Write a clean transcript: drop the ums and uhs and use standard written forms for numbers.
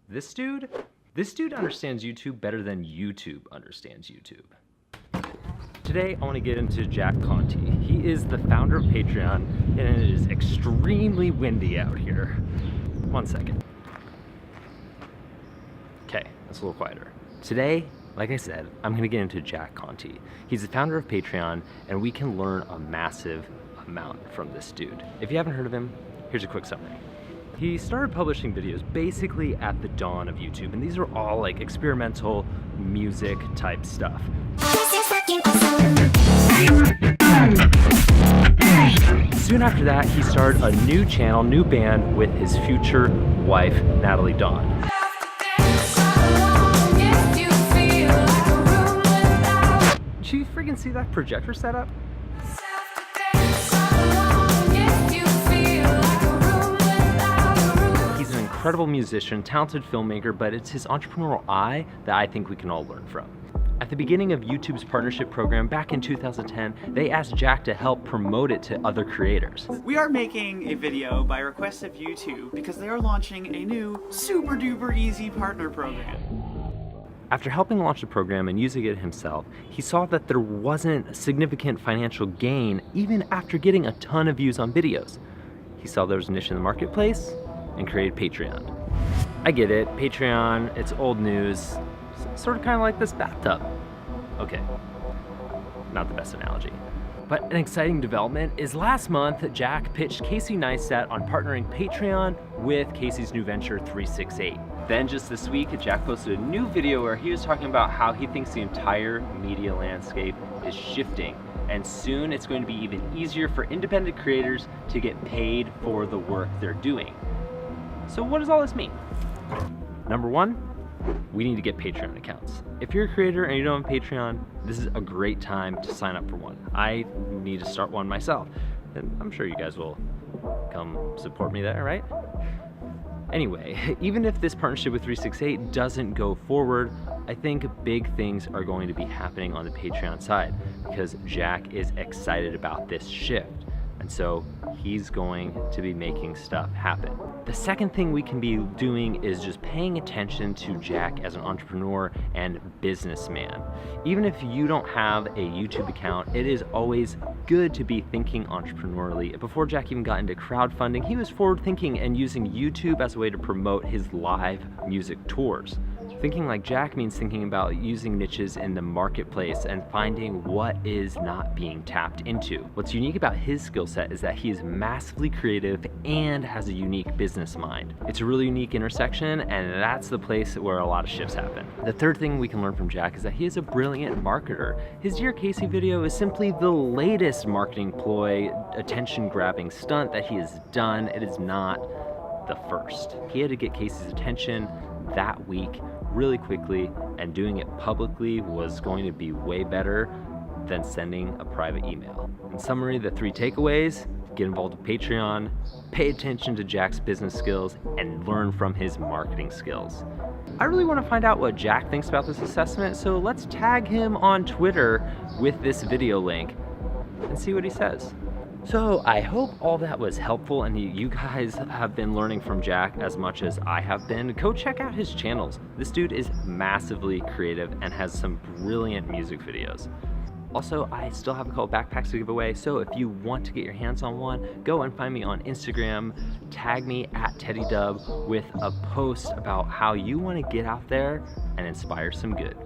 This dude understands YouTube better than YouTube understands YouTube. Today, I want to get into Jack Conti. He is the founder of Patreon, and it is extremely windy out here. 1 second. Okay, that's a little quieter. Today, like I said, I'm going to get into Jack Conti. He's the founder of Patreon, and we can learn a massive amount from this dude. If you haven't heard of him, here's a quick summary. He started publishing videos basically at the dawn of YouTube, and these are all like experimental music type stuff. Soon after that, he started a new channel, new band with his future wife, Natalie Dawn. Did you freaking see that projector setup? He's an incredible musician, talented filmmaker, but it's his entrepreneurial eye that I think we can all learn from. At the beginning of YouTube's partnership program back in 2010, they asked Jack to help promote it to other creators. We are making a video by request of YouTube because they are launching a new super duper easy partner program. After helping launch the program and using it himself, he saw that there wasn't significant financial gain even after getting a ton of views on videos. He saw there was a niche in the marketplace and created Patreon. I get it, Patreon, it's old news. Sort of kind of like this bathtub. Okay, not the best analogy. But an exciting development is last month, Jack pitched Casey Neistat on partnering Patreon with Casey's new venture, 368. Then just this week, Jack posted a new video where he was talking about how he thinks the entire media landscape is shifting. And soon it's going to be even easier for independent creators to get paid for the work they're doing. So what does all this mean? Number one, we need to get Patreon accounts. If you're a creator and you don't have Patreon, this is a great time to sign up for one. I need to start one myself, and I'm sure you guys will come support me there, right? Anyway, even if this partnership with 368 doesn't go forward, I think big things are going to be happening on the Patreon side because Jack is excited about this shift. And so he's going to be making stuff happen. The second thing we can be doing is just paying attention to Jack as an entrepreneur and businessman. Even if you don't have a YouTube account, it is always good to be thinking entrepreneurially. Before Jack even got into crowdfunding, he was forward thinking and using YouTube as a way to promote his live music tours. Thinking like Jack means thinking about using niches in the marketplace and finding what is not being tapped into. What's unique about his skill set is that he is massively creative and has a unique business mind. It's a really unique intersection, and that's the place where a lot of shifts happen. The third thing we can learn from Jack is that he is a brilliant marketer. His Dear Casey video is simply the latest marketing ploy, attention-grabbing stunt that he has done. It is not the first. He had to get Casey's attention that week really quickly, and doing it publicly was going to be way better than sending a private email. In summary, the 3 takeaways: get involved with Patreon, pay attention to Jack's business skills, and learn from his marketing skills. I really want to find out what Jack thinks about this assessment, so let's tag him on Twitter with this video link and see what he says. So I hope all that was helpful and you guys have been learning from Jack as much as I have been. Go check out his channels. This dude is massively creative and has some brilliant music videos. Also, I still have a couple backpacks to give away, so if you want to get your hands on one, go and find me on Instagram, tag me at TeddyDub with a post about how you want to get out there and inspire some good.